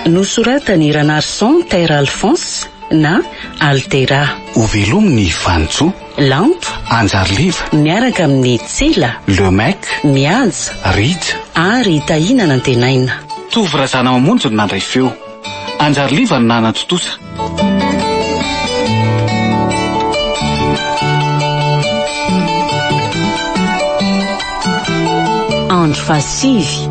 Nosoratany Ranarson Taira Alphonse na Altera. Ho velominy Vanitsoa, Lampo, Anjariliva, miaraka amin'ny Tsela, Lemec, Mihaja, Rija ary Tahina Nantenaina. Tovy razana mamonjy no nandray feo. Anjariliva no nanantotosa. Andro Fasivy.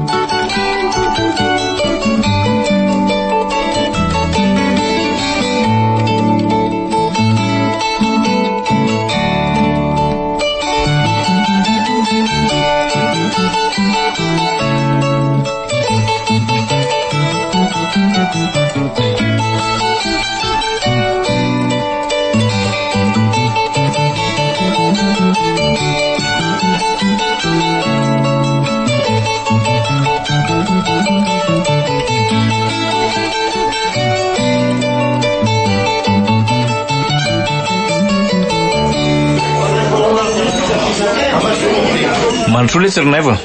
Mandro le tsironaiva.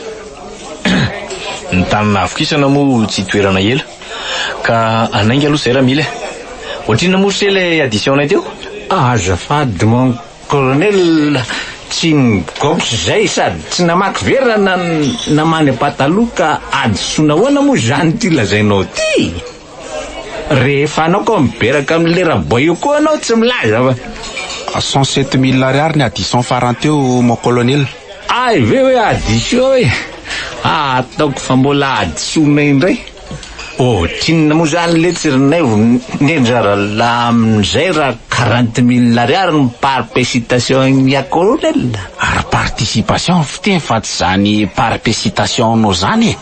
Ny tanana avokisana moa tsy toerana ela ka anainga aloha zay raha mila. Ohatrina moa le addition teo? Azafady mon colonel, tsy nigox zay sady tsy namaky vera namany pataloha ka adisona hoana moa zany ty lazainao ty. Rehefa anao koa miberaka amin'le raboy io koa anao tsy milaza fa 107 000 ariary ny addition farany teo mon colonel. Ay ve hoe addition e. Ataoko fa mbola adisona indray. Trinona moa zany le tsironaivo nendrara la amin'izay raha 40 000 ariary ny participation ya colonel. Ary participation fiteny fa tsy zany participation anao zany e.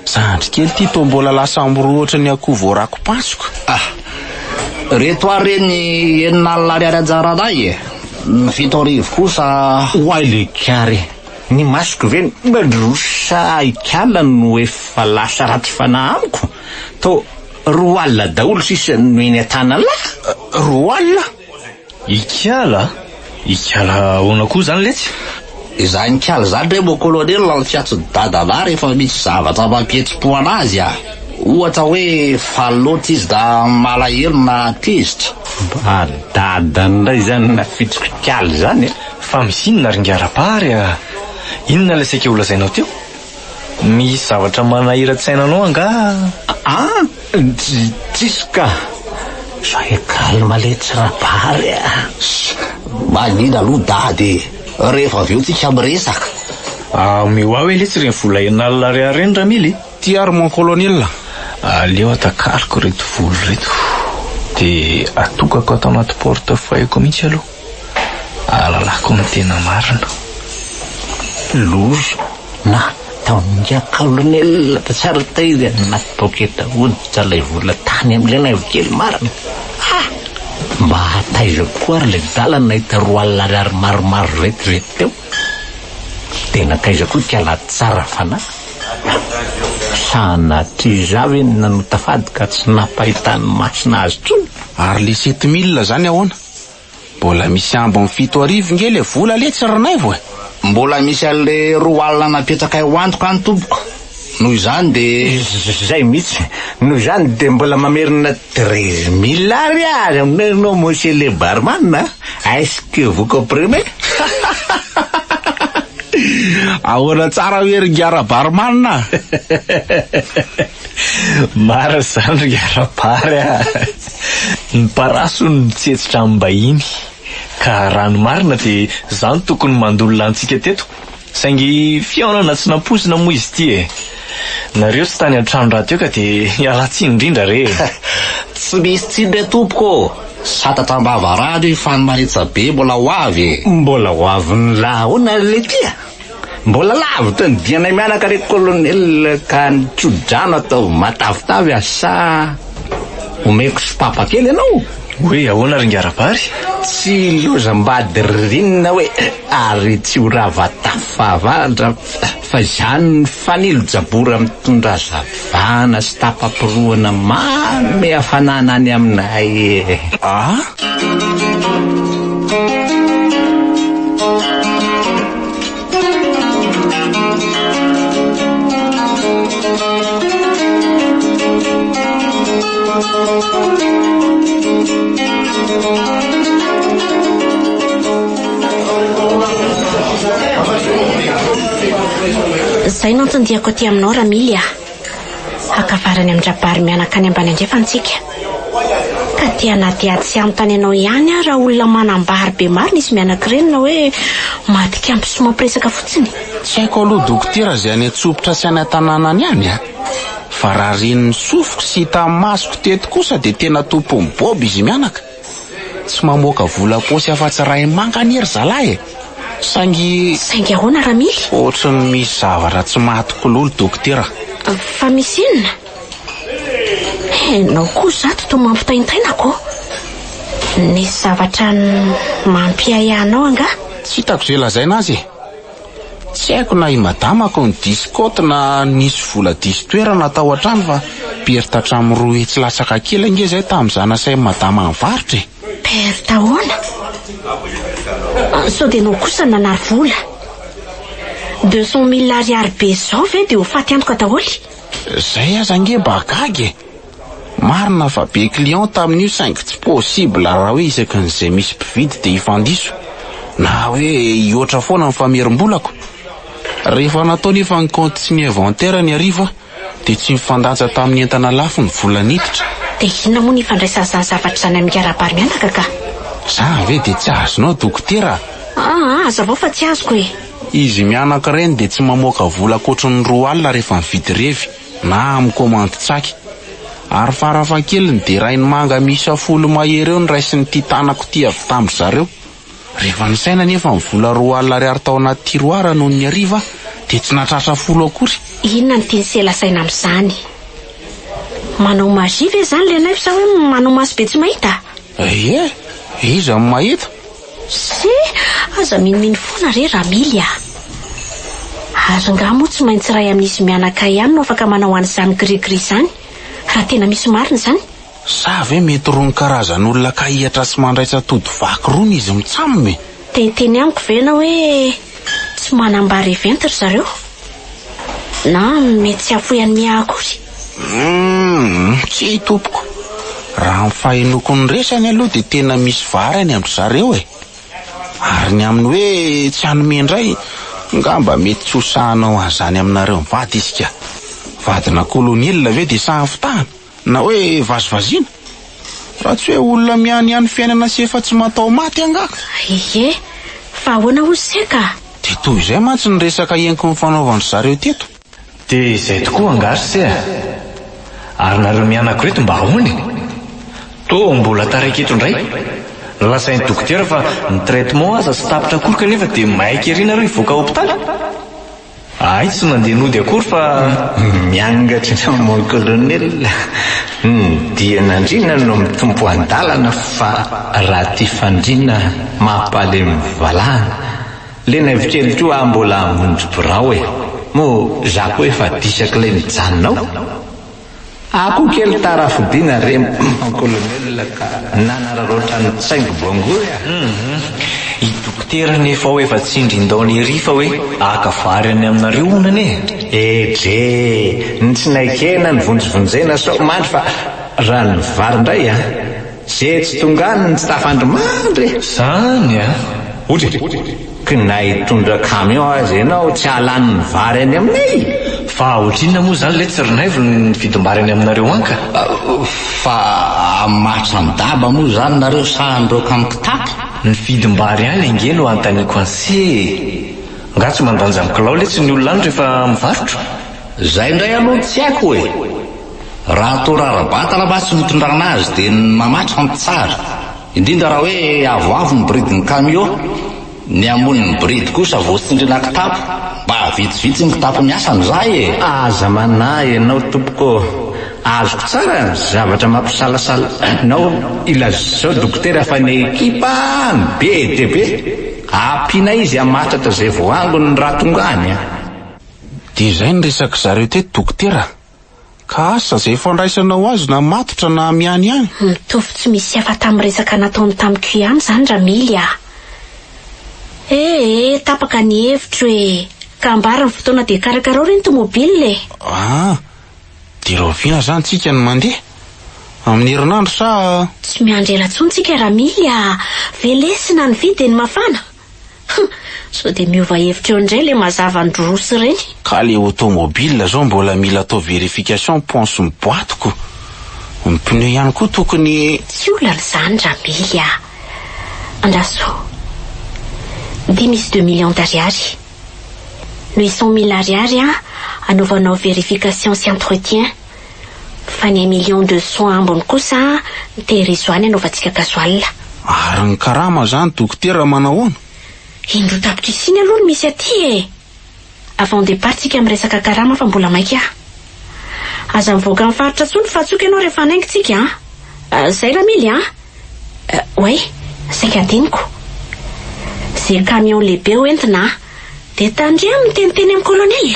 Zandry kely ty to mbola lasambo ohatry ny akoho voarako pasoko. Reto reny 9 ariary ajaranay e. Ny 7 arivo kosa oay le kary. Ny masoko ve mandrosa ikala no efa lasa raty fanahy amiko. To roa alina daholo sisa noeny atana la. Roa alina? Ikala hoana koa zany letsy? Izany ikala zany re mo colonel la fiatso dadana rehefa misy zavatra mampietsi-po anazy a. Ohatra hoe faloty izy da malahelo na tezitra. Dadan'ray zany nafitriko ikala zany. Fa misinona ringara-pary a. Inona le seka olazainao teo? Misy zavatra manahira-tsainanao anga? Tsisy ka. Soe kalma le tsirapary a. Manina aloha dady. Rehefa avy eo tsika miresaka. Mioa hoe le tsy reny vola 9 ariary reny ramily. Ty ary mon colonel. Aleo atakariko reto vola reto. De atokako ato anaty portefeuille-ko mihitsy aloha. Alalako ny tena marina. Lozo na taonga colonel tsara taizy anaty poketa hoditra lay vola tany amin'ilay naivokely marina. Mba hataiza koa ary le dalana nahita 2 ariary maromaro reto teo. Tena kaiza koa kiala tsara fanahy. Sanatry zavy nanotafady ka tsy napahitany masina azy tsony. Ary le 7 000 zany ahoana? Mbola misy ambo amin'ny 7 arivo nge le vola le tsironaivo e. Mbola misy alle 2 alina napetraka eo antoko any tompoko. Noho izany de zay mihitsy. Noho izany de mbola mamerina 13 000 ariary aminao monsieur le barman. Est-ce que vous comprenez? Ahoana tsara hoe ringara barman. Mara zany ringara-pary a. Ny paraso ny tsetsitra amin'ny bahiny. Ka rano marina de zany tokony mandolona antsika teto. Saingy fiaonana tsy namposina moa izy ty e. Nareo tsy tany an-trano raha teo ka de alatsiny indrindra re. Tsy misy tsindre tompoko. Satatra mbavarady fanomaritsa be mbola ho avy. Mbola ho avy ny lahoana le tia. Mbola lavitra ny dianay mianaka re colonel ka nitsodrano atao matavitavy asa omeko sopapa kely ianao. Hoe ahoana ringara-pary? Tsy loza mbady rinina hoe ary tsy ho ravatafavandra fa zany ny fanilo jabora mitondra zavana sy tapapiroana mame hafanana any aminay. Zay no tondihako aty aminao Ramily. Akavarany amin-drabary mianaka any ambany andrefa antsika. Ka ty anaty ady sy amin'ny tany anao ihany raha olona manambary be marina izy mianakireny na hoe madika ampy sy mampiresaka fotsiny. Tsy haiko aloha dokotera zay any Antsofotra sy any an-tanànany any a. Fa raha reniny sofiko sy hita masoko teto kosa de tena tompony boby izy mianaka. Tsy mamoaka vola posy afa-tsy ray mangany ery zalahy. Saingy ahoana Ramily? Ohatrany misy zavatra tsy mahatokolo dokotera. Fa misy inona? Enao koa zato to mampitaintainako. Nisy zavatra mampiay anao anga? Tsy hitako zay lazaina azy. Tsy haiko na i madamako ny diskoty na nisy vola distoerana tao an-trano fa perita hatramin'ny 2 hetsy latsaka kely nge zay tamin'izany say madama nivarotra. Perita ahoana? Sao dia nao kosa nanary vola 200,000 ariary be zao ve dia ho faty antoka daholo? Zay aza nge bagagy. Marina fa be client tamin'io saingy tsy possible raha hoe isakin'izay misy mpividy dia hifandiso na hoe iotra foana ny famerim-bolako. Rehefa natao nefa ny compte sy ny inventaire ny hariva dia tsy mifandanja tamin'ny entana lafo ny vola niditra. Dia inona moa ny ifandraisana izany zavatra izany amin'ny karabary mianaka ka? Za ve dia tsy azonao dokotera? Aza vao fa tsy azoko e. Izy mianaka ireny dia tsy mamoaka vola ankoatran'ny 2 alina rehefa mividy revy na amin'ny komandy tsaky. Ary farafahakeliny dia rainy manga misy 10 mahery eo ny raisiny ty tanako ty avy tamin'ny zareo. Rehefa ny saina nefa ny vola 2 alina ariary tao anaty tiroara noho ny hariva dia tsy nahatratra 10 akory. Inona ny tiany selasaina amin'izany? Manao magia ve zany le anay sa hoe manao maso be tsy mahita? Iza ny mahita? Aza miniminy foana re Ramily. Azo nga moa tsy maintsy ray amin'izy mianaka ihany no afaka manao an'izany grigri izany raha tena misy marina izany. Sa ve mety roa ny karazan'olona kahihatra sy mandraitsa tody vaky rony izy mitsamime? Teny amiko ve na hoe tsy manambary evento ry zareo? Na mety tsy afoy any akory? Tsy tompoko. Raha mifahinoko ny resany aloha dia tena misy vary any amin'ny zareo e. Ary ny aminy hoe tsy hanome indray ngamba mety tsy hosahanao an'izany aminareo mivady isika. Vadina kolonialina ve dia saha fitahana na hoe vazivaziana? Raha tsy hoe olona miany fiainana sy efa tsy matao maty angaka. Fa ahoana hozy seka? Dia toy izay mantsy ny resaka henoko ny fanaovan'ny zareo teto. Dia izay tokoa angasy se. Ary nareo mianako reto mba ahoany? To mbola taraiky eto indray. Lasain'ny dokotera fa ny traitement aza sy tapitra akory kanefa dia maika ery nareo hivoaka hopitaly. Ay, tsy nandeha nody akory fa miangatra mon colonel. Dian'andrina no mitompo an-dalana fa raha ty fandrina mampaly mivalahana. Le navikely toa mbola amonjy birao e. Mo zako efa disaka ilay mijanonao. Ako kely tarafodina re mon colonel ka nanararoatra ny tsaingo bongoy. I dokotera nefa ho efa tsindrin-daony ery fa hoe akavary any aminareo onany e. Ny tsinaikena ny vonjovonjena sao mandry fa raha ny vary indray zay tsy tongany ny tsy tafandry mandry. Zany Ohatry na hitondra camion azy ianao tsy halany ny vary any aminay. Fa ohatrina moa zany le tsironaivo ny fidombary any aminareo anka. Fa matra ny daba moa zany nareo sahandreo kamikitapy. Ny fidombary any ange no antaniko anse. Nga tsy mandanja amin'ny kilao le tsy ny olona any rehefa mivarotra. Zay indray aloha tsy haiko hoe raha atao rarabata raha tsy mitondrana azy dia mamatra ny tsara, indrindra raha hoe avoavo ny bridin'ny camion. Ny amon'ny bride kosa vao tsindrina kitapo mba vitsivitsy ny kitapo miasany zay e. Aza manahy ianao tompoko. Azoko tsara ny zavatra mampisalasala nao ilazao dokotera fa ny ekipa ny be dia be ampiana izy amatratra zay voango ny raha tongany. Dia izay ny resaka zareo teto dokotera. Ka asa zay fandraisanao azy na matotra na miany ihany? Mitovy tsy misy hafa tamin'ny resaka nataony tamiko ihany zany Ramily. Tapaka ny hevitro e. Ka ambara ny fotoana dia karakarao reny tomobile. Dia rahovina zany tsika ny mandeha. Amin'ny herinandro sa tsy miandry ela tsontsika Ramilia, velesina ny vidiny mafana. So de miova hevitra eo indray le mazava ny drosy ireny. Ka le automobile zao mbola mila atao vérification pense ny boîteko. Ny pneu ihany koa tokony tsy olana izany Ramilia. Andraso, dia misy 2 millions d'ariary. 800 000 ariary anaovanao vérification sy entretien. Fa ny 1 million de soins ambony kosa tehirizoany anaovantsika gasoil. Ary ny karama zany dokotera manao ono. Indro tapitra isiny aloha no misy aty e. Avant départ tsika miresaka karama fa mbola maika. Aza mivoaka mifaritra tsony fa tsoky ianao rehefa anaingitsika. Zay Ramilia. Ouais, saika adiniko. Zay camion lehibe hoentina de tandria miteniteny amin'ny colonel.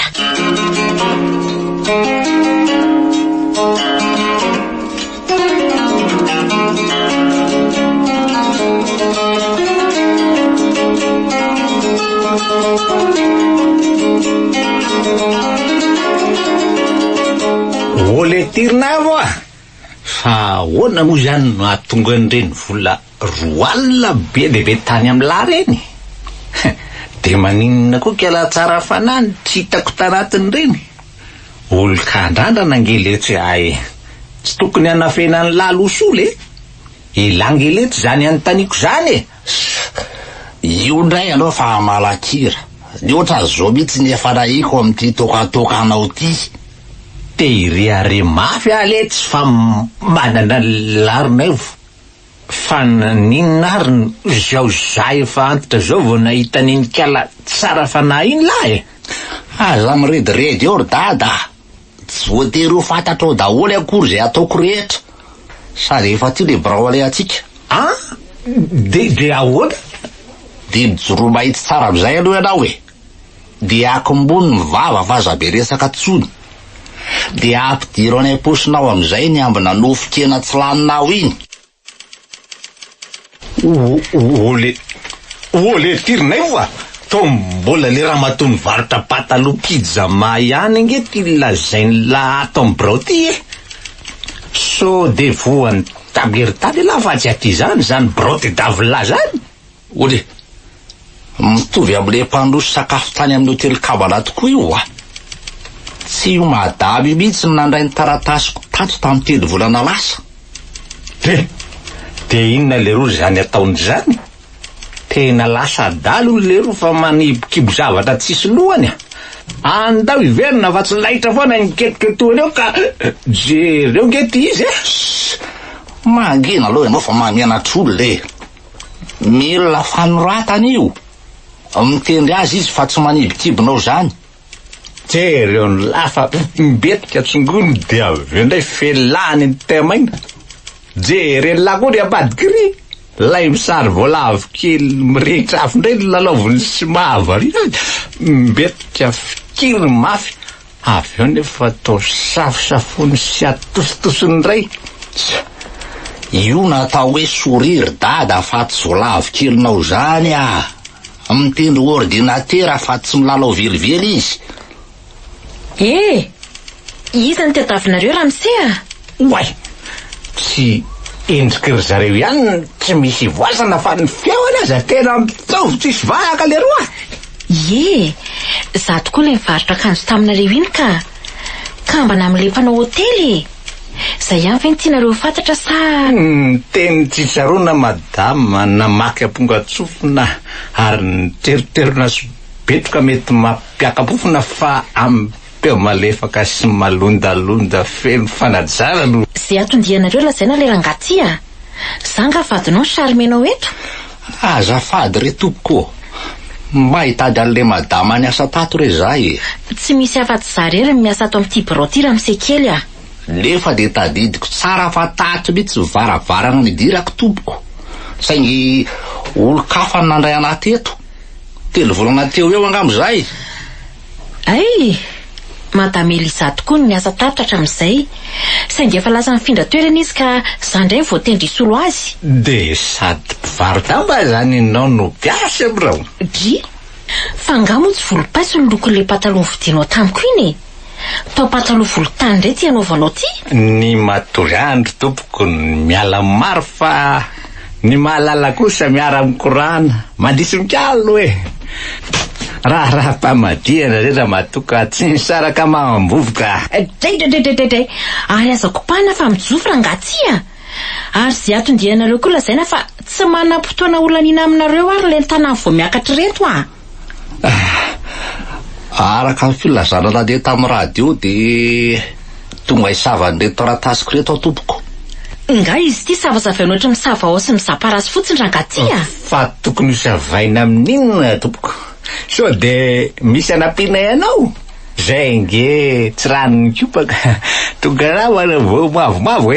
Ole tirina vo fa hoana moa zany no ahatonga an'ireny vola 2 alina be lehibe tany amin'ny lahy reny. De maninona koa kela tsara fanany tsy hitako tanatin'ireny. Olon-kandrandra nangeletsy ay tsy tokony hanafena ny lalosole. Ilangeletsy zany antaniko zany e. Io ndray aloha fa malakira. Ny oatra zao mihitsy ny efa nahiko amin'ity tokatokanao ty. Tehiriare mafy aletsy fa manana larinay fa ninona ary zao zay efa antitra zao vao nahita niny kala tsara fanahy iny lahy e. Aza mirediredy eo ry dada. Tsy voatery ho fantatrao daholo akory zay ataoko rehetra. Sady efa ty le braole atsika. De ahoana? De mijoro mahitsy tsara am'izay aloha ianao e. De akimbony mivava fa aza be resaka tsony. De ampidiro any am-posinao am'izay ny ambina nofo-kena tsy laninao iny. Ole tirinay va to mbola le raha matony varotra pataloha pizza ihany nge ty lazainy la ato amin'ny broti e. So de voany taberitany la fa tsy aty zany broty davila zany. Ole, mitovy am'le mpandroso sakafo tany amin'ny hotely kabala tokoa io a. Tsy io madamy mihitsy nandray ny taratasiko tato tamin'ny 3 volana lasa. De inona leroa zany ataony zany? Tena lasa dalo leroa fa manibokibo zavatra tsisy lohany. Andao iverina fa tsy laitra foana niketiketoana eo ka jereo ngety izy e. Mangina aloha ianao fa mamianatr'olo le. Mila fanoratana io. Mitendry azy izy fa tsy manibokibonao zany. Jereo ny lafa mibetika tsongony de aveo ndray felany ny temaina. Jereo lakory ambadikiri. Lay misary voalavo kely mirehitra afo ndray lalaoviny sy mahavary. Mibetika fikiriny mafy. Aveo nefa atao safosafony sy atositosiny ray. Io natao hoe sourire dada fa tsy voalavo kelinao zany a. Mitendry ordinatera fa tsy milalao velively izy. Iza ny tadiavinareo Ramsea? Way, tsy endriky ry zareo ihany tsy misy voasana fa ny fiaona aza tena mitovy tsisy vahaka leroa. Za tokoa le mivarotra akanjo taminareo iny ka mba nam'le mpanao hotely. Zay ihany ve ny tianareo fantatra sa? Teny tsitsarona madama namaky ampongatsofina ary niteriterina sy betroka mety mampiakapofina fa ampeo malefaka sy malondalonda feno fanajara no. Zay atondianareo lazaina le rangaty a. Zanga vadinao charmenao eto. Azafady re tompoko. Mahitady an'le madama ny asa tato re zay. Tsy misy afa-tsy zarery ny miasa ato amin'ity broty Ramsekely a. Lefa de tadidiko tsara fa tato mihitsy varavarana ny dirako tompoko. Saingy olo-kafa nandray anaty eto. 3 volana teo eo angamo zay. Madame Elisa tokoa ny asa tato hatramin'izay. Saingy efa lasa mifindra toerana izy ka zandray voatendry isolo azy. De sady mpivarotamba zany ianao no piasa brao. Fa angamo tsy volom-paiso ny lokon'le pataloha vidinao tamiko iny. Tao pataloha volontany indray ty anaovanao ty? Ny matory andro tompoko miala maro fa ny mahalala kosa miara mikorana mandrisy mikalo hoe raha mpamadihana rehetra matoka tsy nisaraka mambovoka. Dray ary aza kopana fa mijofo rangatia. Ary zay atondianareo koa lazaina fa tsy manam-potoana olanina aminareo ary le tana vao miakatra reto araka ny filazana nandeha tamin'ny radio dia tonga hisavan'ireto taratasiko reto ao tompoko. Nga izy ty savazavana ohatra misava ao sy mizaparasy fotsiny rangatia. Fa tokony hisavaina amin'inona tompoko. So de misy anampiana ianao zay nge tsy ranony kopaka tonga raha mana vao mavomavo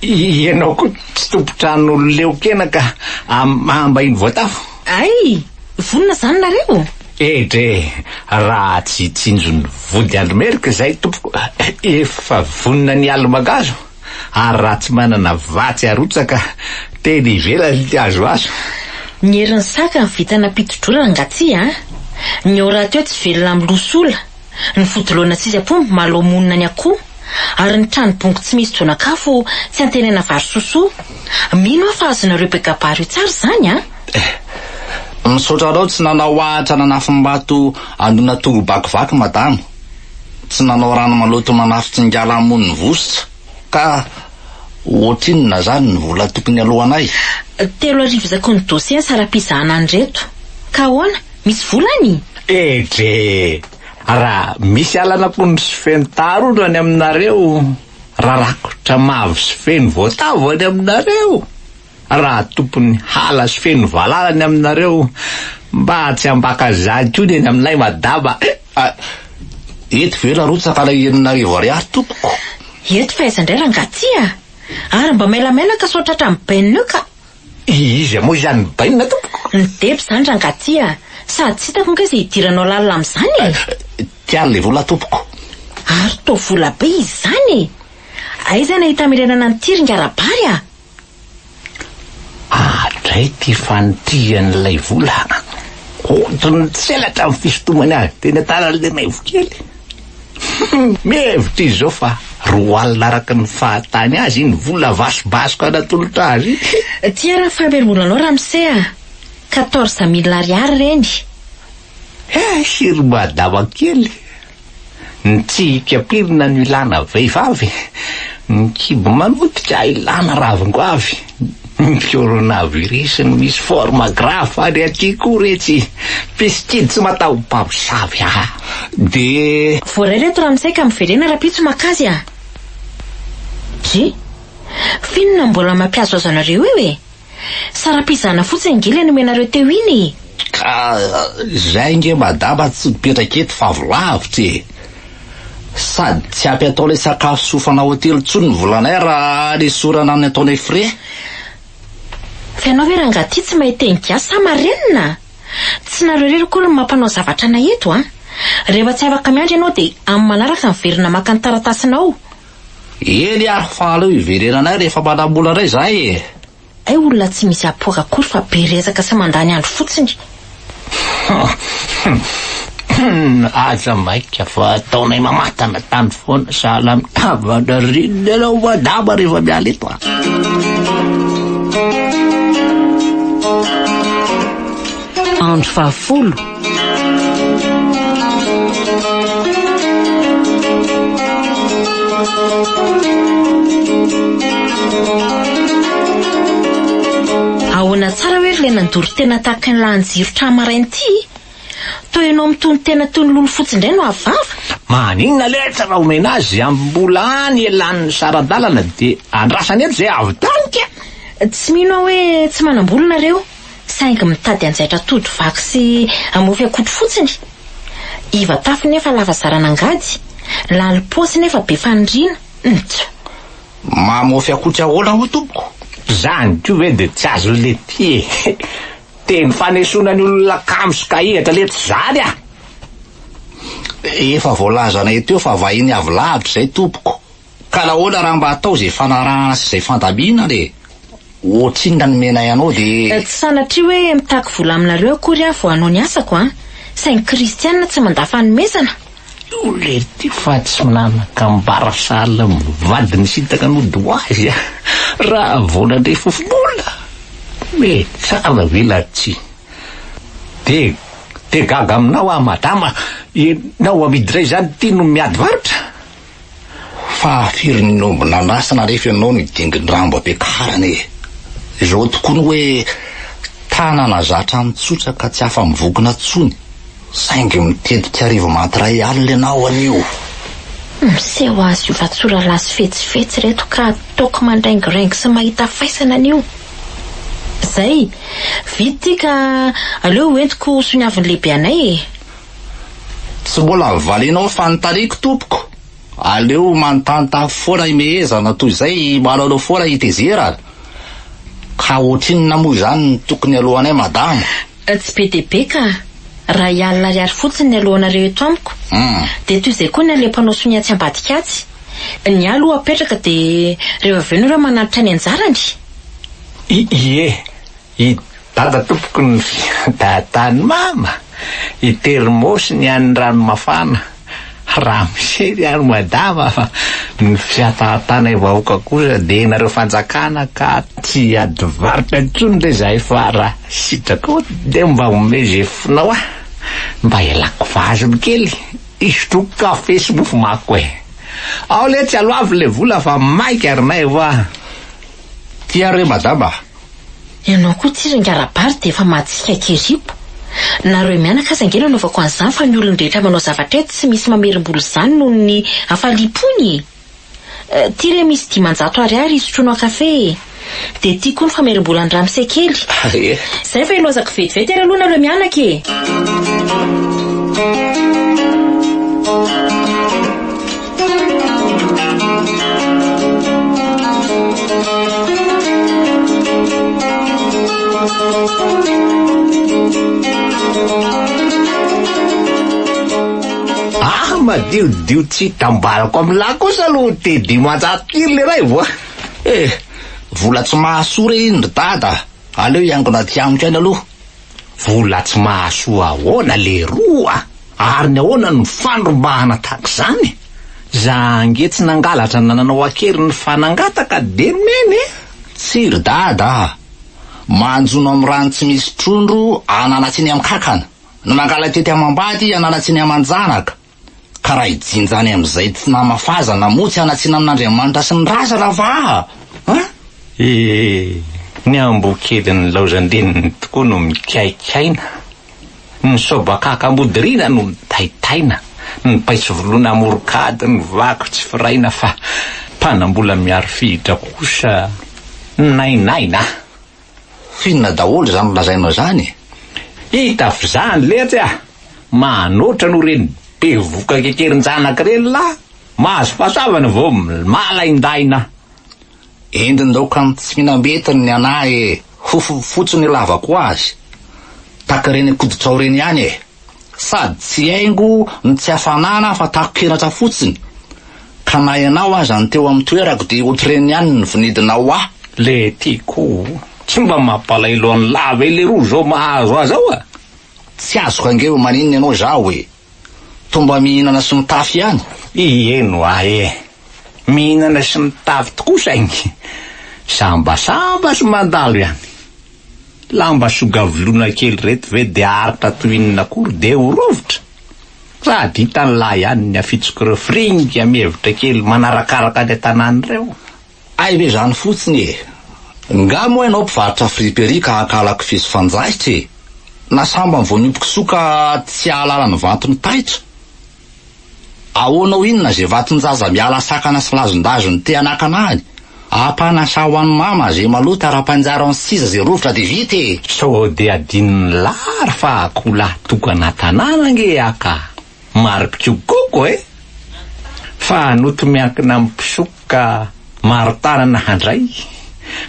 ianao koa tsy tompotrano leokena ka amba iny voatafo. Ay, vonona zany nareo? Dre raha tsy tsinjony vody Amerika zay tompoko efa vonona ny alomagazo ary raha tsy manana vatsy arotsaka teny ivelany ty azoazo. Ny herin'ny saka ny vitana pitodrora ngatia ny ora teo tsy velona amin'ny losola ny fodoloana tsisy apomby malomonina ny akoho ary ny tranobongo tsy misy donakafo tsy antenena vary sosoa. Mino fa azonareo bekabary io tsara zany Misaotranao tsy nanao ahatra nanafim-bato andona tongo bakivaky madamo, tsy nanao rano maloto manafitsy ngala amony vosotra ka ohatrinona zany ny vola tokony alohanay. 3,000 zakony dossier sara-pizahana andreto ka hoana misy volany? Dre raha misy alana pony sy feno taro any aminareo rarakotra mavo sy feno voatavo any aminareo raha tompony hala sy feno valalany aminareo mba tsy ambaka zany koa ny aminay madama. Eto vela rotsaka la Ierinarivo ariary tompoko. Eto fa iza indray rangatia ary mba mailamelaka sotratra amin'ny bainina ka. Izy moa izany bainina tompoko. Ny deby zany rangatia sady tsy hitako nga izay hidiranao lalina amin'izany tiany le vola tompoko. Ary to vola be izy zany aiza nahita mirenana ny tiringa arabary dray ty fanotian'ilay vola ohatrany tselatra amin'ny fisotomany azy tena taran'ilay vokely. Mihevitra izy zao fa roa alina araka ny fahatany azy iny vola vasobasoko anatolotra azy. Tia raha fambelomonanao ramsea 14,000 ariary reny. Siry madama kely ny tsika pirina ny ilana vehivavy ny kibo manotika ilana ravin-goavy Piorona virisiny misy forma grafa any aty koa retsy pistidy tsy mataho-pamosavy de voaray reto ramsay ka miverena raha-pitso makazy finona mbola mampiazo azo anareo io sara-pizahana fotsiny ngely anomenareo teo iny ka zay nge madama tsy mipetraka eto fa volavitra sady tsy ampy atao le sakafo sofana hotely tsony ny volanay raha le sorana ny ataonay frais. Fianao hoe rangaty tsy mahita engiasa marenina tsy nareo rery koa ny mampanao zavatra na eto rehefa tsy afaka miandry ianao dia amin'ny manaraka miverina maka ny taratasinao. Ely ary fahaleo iverenanay rehefa manambola ray zay ay olona tsy misy apoaka akory fa be rezaka sy mandany andro fotsiny. Aza maika fa ataonay mamatana tany foana sahala mitavana rinona ianao madama rehefa miala eto Andro fahafolo. Ahoana tsara hoe le nandory tena tahaka ny lahanjiro tramarainy ity toa ianao mitony tena toy ny lolo fotsy indray no avava. Maninona letra raha omena azy ambola any elan'ny saradalana dia andrasany eto zay avy tanika. Tsy mino hoe tsy manambolonareo saingy mitady anjaitra todo vaky sy amofy akotro fotsiny. Iva tafy nefa lava zarana angady lany posy nefa be fanindrina. Mamofy akotro ahoana ho tompoko? Zany koa hoe dia tsy azo lety teny fanesona ny olona kamo sy kahihatra lety zany efa voalazana eto eo fa vahiny avy lavitra zay tompoko ka lahoana raha mba atao zay fanarahana sy zay fandamina le ohatrinona ny mena ianao dia tsy sanatria hoe mitaky vola aminareo akory vao hanao ny asako saingy kristianina tsy mandafa hanomezana. ole ty fa tsy mananaka mbara sala mivadiny sitaka nody hoazy raha vola ndray fofobola me tsara vela tsy de gaga aminao madama nao amidy ray zany ty no miady varotra fa firy nombona nasana rehefa ianao no idinginy rambo ampiakarany zao tokony hoe tanana zatra mitsotra ka tsy afa mivokona tsony saingy mitetika arivo mantiray alina ianao anio miseho azy io vatsora lasy fetsifetsy reto ka toko mandraingirengy sy mahita faisana anio zay vity ka aleo hoentiko soniavin'ny lehibe anay tsy mbola valinao fantariko tompoko aleo mantanta foana imehezana toy izay malalao foana itezera ka ohatrinona moa zany tokony alohanay madama tsy be dia be ka raha ialina ariary fotsiny ny alohanareo eto amiko dia toy izay koa ny alempanao soniatsy ambadikatsy ny alo apetraka dia rehefa avy eo raha manatitra ny anjarany i dada tompoko ny fiadatany mama i termosy ny an'ny rano mafana raha misery ary madama fa ny fiatatanay vahoaka kosa dia nareo fanjakana ka tsy ady varotra ntsony le zahay fa raha sitraka dia mba omezefinao mba ialako vaziny kely isotroko kafe sy mofo mako ao le tsy aloavy le vola fa maika arinay va tia re madama ianao koa tsira ngarabary dia efa mahatsikaiky ripo nareo mianaka aza angena anaovako an'izany fa ny olon-drehetra manao zavatra ety tsy misy mamerim-bolo izany noho ny afalipony ty re misy 500 ariary isotronao kafe dia ty koa ny famerim-bolo any ramose-kely zay fa ilozako vetivety ary aloha nareo mianaka madiodio tsy tambalako amin'lahy kosa aloha tedy manjatokely le ray voa vola tsy mahasoa re iny ry dada aleo iangona ty amiko any aloha vola tsy mahasoa ahoana le roa ary ny ahoana ny fandrombahana tahaka izany zange tsy nangalatra nananao akery ny fanangataka de mene tsy ry dada manjono amin'ny rano tsy misy trondro ananatsiny amin'ny kakana no mangala tety amambady ananatsiny amanjanaka ka raha ijinjany amin'izay tsy namafazana motsy anatsina amin'Andriamanitra sy ny rasa lava ny ambokely ny laozandeny tokoa no mikaikaina ny sobakaka-modirina no mitaitaina ny paiso volona morokady ny vako tsy firaina fa mpanambola miaro fihitra kosa nainaina finona daholo zany lazainao zany hitafy zany letsy manoatra no reny be voka kekerin-janaka reny la mahazo fahasoavana vao malaindaina endiny dao ka tsy minambetiny ny anahy fotsiny lavako azy taka reny akoditrao reny ihany sady tsy haingo ny tsy hafanana fa tako-keratra fotsiny ka na ianao aza ny teo amin'ny toerako dia ohatr'ireny ihany ny vinidinao le tiako tsy mba mampalailo any lava le roa zao mahazo azy ao tsy azoko angeo maninona ianao zaho tomba mihinana sy mitafy ihany eno mihinana sy mitafy tokoa saingy sambasamba sy mandalo ihany lamba sogavolona kely reto ve de aritra toinina kory de horovitra sady hitany lahy ihany ny afitsoko reo fringy amevitra kely manarakaraka ny tanany reo ay ve zany fotsiny nga moa ianao mpivarotra friperie ka akalako fizy fanjaitra na samba mivoniompoko soka tsy ahalala ny vato ny taitra ahoanao inona zay vaton-jaza miala sakana sy lazon-dazony te anakanahy ampanasa ho an'ny mama zay maloto ara-panjara ny siza zay rovitra de vity so de adininy lary fa akola tokana tanàna nge aka maripikokoko fa noto miankina mipisoka marotanana handray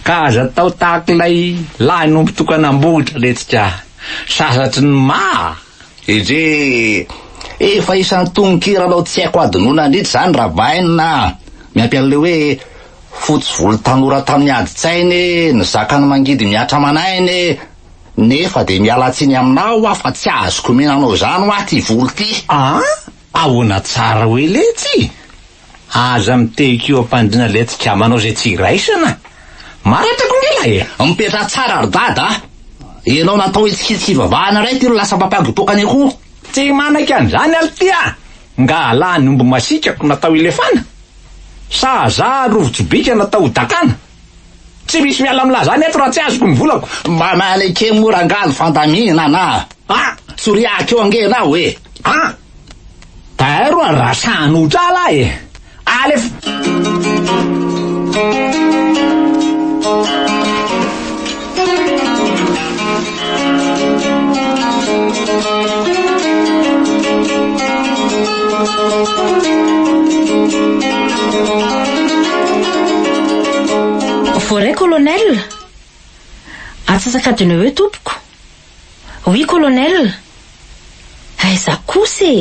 ka aza tao tahak'ilay lahy nompo tokanam-bohitra letsika sasatry ny efa isan'ny tongon-kiranao tsy haiko adinona andritra zany raha bainina miampy an'le hoe fotsy volo tanora tamin'ny adi-tsainy ny zakany mangidy miatra manainy nefa de miala tsiny aminao fa tsy azoko menanao zany ho aty volo ty ahoana tsara hoe letsy aza mitehiko eo ampandrina letsika manao zay tsy raisana maratako ngela mipetra tsara ry dada ianao natao itsikitsivavahana ray ty ro lasa mpampagotokany akoho tsy manaiky an'izany altya nga alany omby masikako natao ilefana sa za rovotsibika natao dakana tsy misy miala amilazany eto raha tsy azoko mivolako mba maleke morangano fantamina na soriaka eo angenao e taero raha sanodrala alef Voray colonel atsasakadiny hoe tompoko oui colonel aiza kosa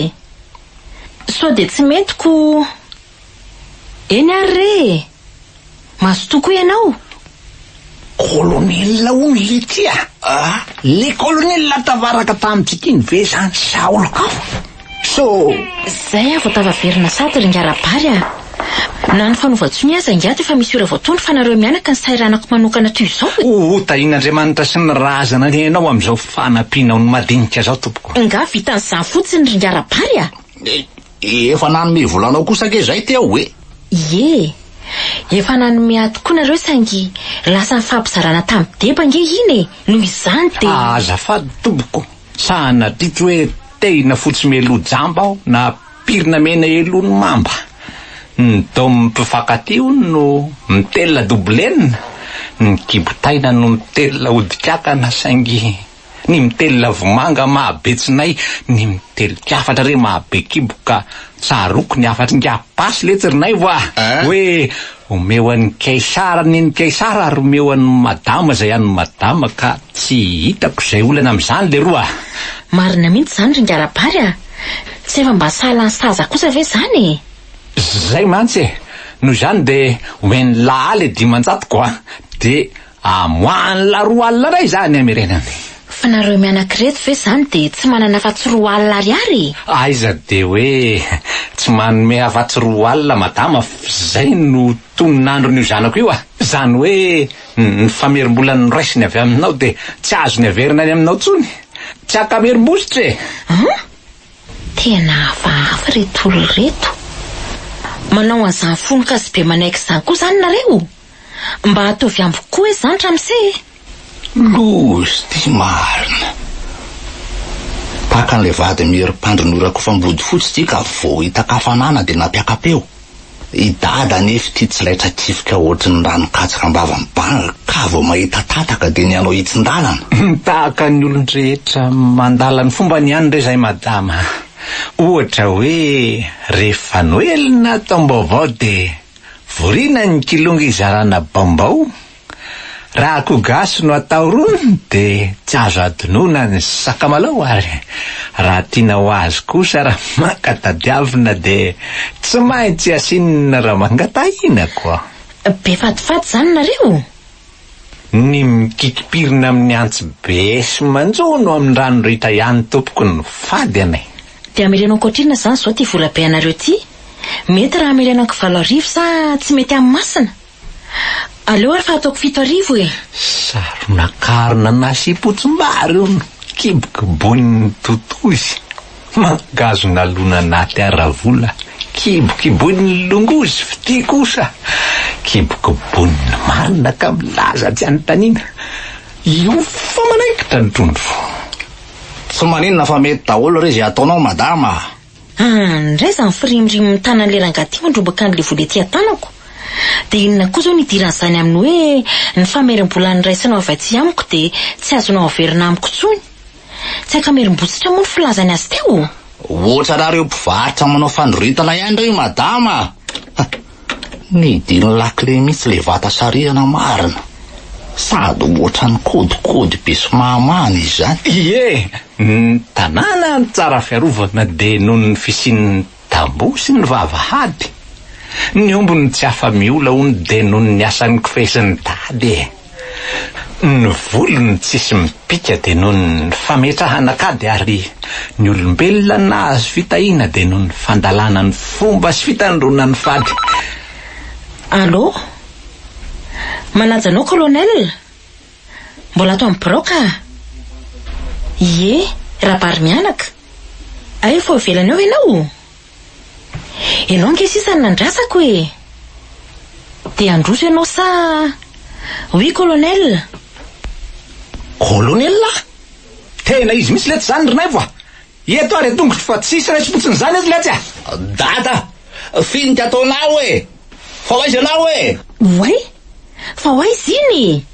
sao de tsy metiko eny ary re mazotokoa ianao colonel ony le tya le colonel tavaraka tamitsika iny ve zany saolokao so zay a vao tavaverina sady ringarabary na ny fanovatsony aza ingato efa misy ora voatondro fa nareo mianaka ny sairanako manokana toy izao tain'Andriamanitra sy ny razana ianao am'izao fanampiana ny madinika zao tompoko nga vitan'izany fotsiny ringarabary efa nanome volanao kosa ke zay teo hoe efa nanome tokoa nareo saingy lasa ny fampizarana tamin'ny deba nge iny noho izany de azafady tompoko sanadritra hoe teina fotsy melojamba aho na pirina mena elony mamba ny dao mipifakatio no mitelina doblenina ny kibotaina no mitelina odikakana saingy ny mitelina vomanga mahabetsinay ny mitelikafatra re mahabe kiboka tsaroko ny afatry ngapasy letserinay voa hoe omeo an'ny kaisara ny kaisara ary omeo an'ny madama zay an'ny madama ka tsy hitako zay olana am'izany le roa marina mihitsy zany ringarabary tsy efa mba sahalany saza kosa ve zany zay mantsy noho izany de omeny lahaly dimanjatoko de amoahany la roa alina ray zany amirenany fa nareo mianankireto ve zany de tsy manana afa-tsy roa alina ariary aiza de hoe tsy manome afa-tsy roa alina madama zay no toninandro n'io zanako io zany hoe ny famerim-bolany raisiny avy aminao de tsy azony averina any aminao tsony tsy akamerim-bositra tena hafahafa reto olo reto manao an'izany fonoka sy be manaiky izany koa zany nareo mba ataovy ambo koa zany tramse lozy ty marina takan'le vady miherim-pandronorako fa mbody fotsy ty ka vo hitakafanana de nampiakapeo idada nefa ty tsy laitra tifika ohatry ny ranokatsaka ambava mibanga ka vo mahita tataka de ny anao hitsin-dalana tahaka ny olon-drehetra mandala ny fomba ny any re zay madama ohatra hoe rehefa noelina taom-baovao de vorina ny kilonga izarana bambao raha ko gasy no atao rony de tsy azo adonona ny sakamalao ary raha tiana ho azy kosa raha makatadiavina de tsy maintsy asinina raha mangatahina koa be fatifaty zany nareo ny mikikipirina amin'ny antsy be sy manjono amin'ny rano rita ihany tompoko ny fady anay de amelena ankoatrina zany zao ty vola be anareo ty mety raha amelena anko 7 arivo sa tsy mety amin'ny masina aleo ary fa ataoko 7 arivo saronakarina nasipotsim-bary ono kiboka boniny totozy magazona lona naty aravola kiboka boniny longozy fity kosa kiboka boniny marina ka milaza tsy anontaniana io fa manaikitra ny trondro tsy maninona fa mety daholo re zay ataonao madama ndray zany firimorimy mitanany lerangaty mandrobaka an'le vola ety atanako de inona koa zao nidiran'izany aminy hoe ny famerim-bolany raisanao avy aty amiko de tsy azonao averina amiko tsony tsy akamerim-bositra moa ny filazany azy teo oatra nareo mpivarotra manao fandroritana ihany rey madama nidiny lakle mihitsy le vata sarihana marina sady oatra ny kodikody be sy mahamany izy zany ny tanàna ny tsara fiarovana de noho ny fisin'ny tambo sy ny vavahady ny ombony tsy afa miola ony de noho ny asan'ny kofesin'ny tady Ny volony tsisy mipika dia noho ny fametrahana kady ary ny olombelona nahazo fitahiana dia noho ny fandalana ny fomba sy fitandrona ny fady. Allô? Manaja anao colonel? Mbola ato amin'ny broka? Ie, rabary mianaka. Ay, efa velany eo ianao? Ianao ange sisany nandrasako e. Dia androso ianao sa... Oui, colonel. Colonel? Tena izy misy lety zany rinaivo a. Eto ary tongotra fa tsisy raitsy fotsiny zany eto lety a. Dada, finika ataonao e. Fa hoaiza anao e. Way? Fa hoaiza iny?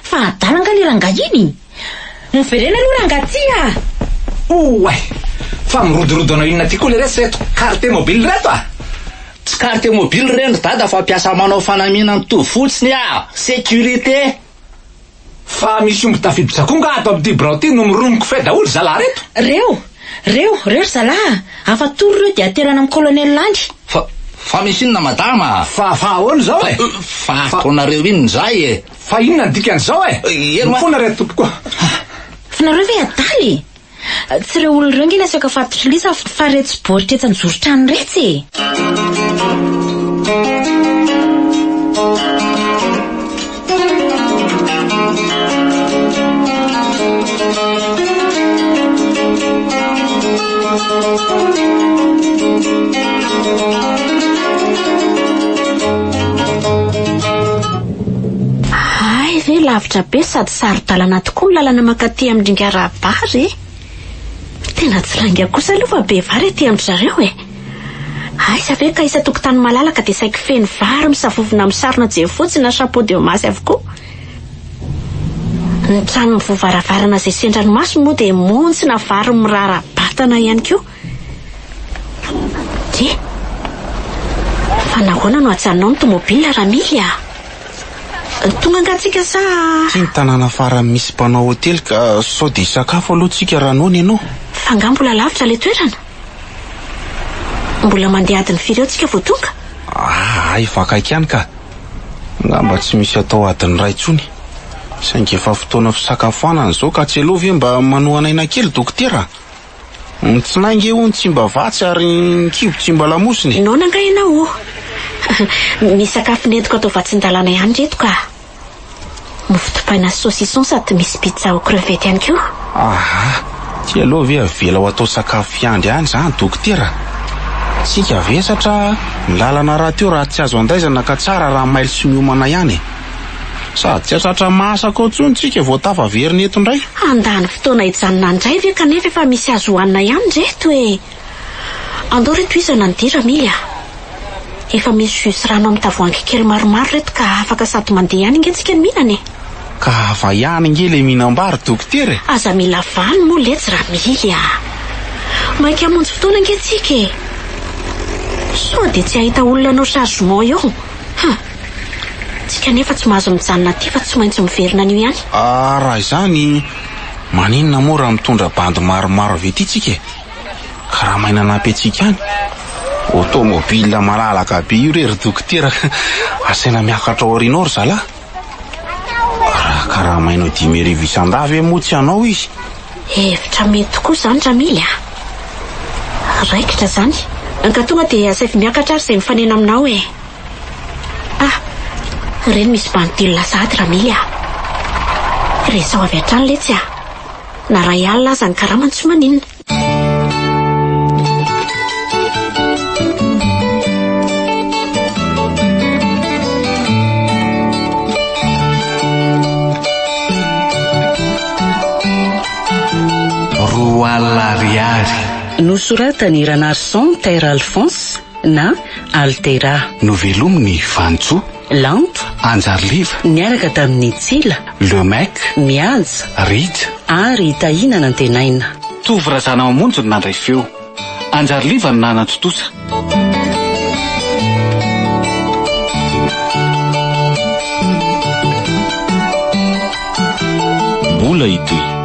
Fa adalanga le rangahy iny. Miverena aloha rangahy a. Oay, fa mirodorodo anao inona ty koa le reto reto carte mobile reto a. Tsy carte mobile reny dada fa mpiasa manao fanamiana mitovy fotsiny a. Sécurité. Fa misy omby tafiditsakonga ato amin'ity birao ty no miromoko fe daholo zalahy reto. Reo zalahy. Afa toro reo dia aterana amin'ny colonel landy. Fa misy inona madama? Fa ahoana zao e? Fa ataonareo inona zay e? Fa inona ny dikan'izao e? Mifona reto tompoko. Fa nareo ve adaly? Tsy ireo olona ireo nge nasaka fatotra lisa fa retsy boritra etsy anjoro-trano retsy e. Ay ve lavitra be sady saro-dalana tokoa ny lalana makaty amin'ny Rabary e. Tena tsy ranga kosa aloha fa be vary ety amin'ny zareo e. Ay sa ve ka isa tokotany malalaka dia saika feno vary misafofona amin'ny sarona jefotsy na chapeau de masy avokoa. Ny trano vovaravarana izay sendranmaso moa dia montsina vary mirara-batana ihany koa. Fa nahoana no ajanonao ny tomobila Ramilia? Tonga angatsika sa... Tsy ny tanàna farany misy mpanao hotely ka sao dia sakafo aloha tsika raha noana ianao. Fa nga mbola lavitra le toerana? Mbola mandeha adiny firy eo tsika vao tonga? Ay, vakaiky ihany ka. Ngamba tsy misy atao adiny ray intsony. Saingy efa fotoana fisakafoanana izao ka tsy aloha ve mba manohana aina kely dokotera? Ny tsinaingy eo ny tsy mba vatsy ary ny kibo tsy mba lamosiny. Nona nga ianao? Misy sakafo nentiko atao vatsin-dalana ihany reto ka. Mofo dipaina saucisson sady misy pizza au crevette ihany koa. Tsy aloha ve avela ho atao sakafo fiandry ihany zany dokotera? Tsika ve satra ny lalana raha teo raha tsy azo andaizana ka tsara raha mailo sy miomana ihany. Sady tsy asatra masaka ao intsony tsika vao tafaverina eto indray. Andany fotoana hijanona indray ve kanefa efa misy azo hohanina ihany reto e. Andao reto izana ny dira Milia. Efa misy jus rano amin'ny tavoahangy kely maromaro reto ka afaka sady mandeha ihany ingentsika ny mihinana e. Ka hafa ihany nge le mihinam-bary dokotera. Aza mila vany moa letsy Ramilia. Mainka hamonjy fotoana ingetsika e. So dia tsy ahita olona anao chargement eo. Tsika nefa tsy mahazo mijanona aty fa tsy maintsy miverina an'io ihany. Raha izany maninona moa raha mitondra bandy maromaro avy ety tsika e? Ka raha maina nampy antsika ihany. Automobile malalaka be io rery dokotera. Asaina miakatra ao aoriana ry zalahy. Raha mainao 10,000 isan-dafy moa tsy anao izy. Hevitra mety tokoa zany Ramilia. Raikitra zany. Ka tonga dia saify miakatra ary izay mifanena aminao e. Reny misy bandila sady Ramilia. Resao avy hatrany letsy a. Na ray alina aza ny karamany tsy maninona. Roalariary. Nosoratany Ranarson Terre Alphonse na Altera. Novelominy Vantso. Lanto. Anjarliva. Niaraka tamin'ny Tsila. Le Mec. Mihaja. Rija. Ary tahina nantenaina. Tovorazana mamonjy ny nandray feo. Anjarliva ny nanatotosa. Mbola itoy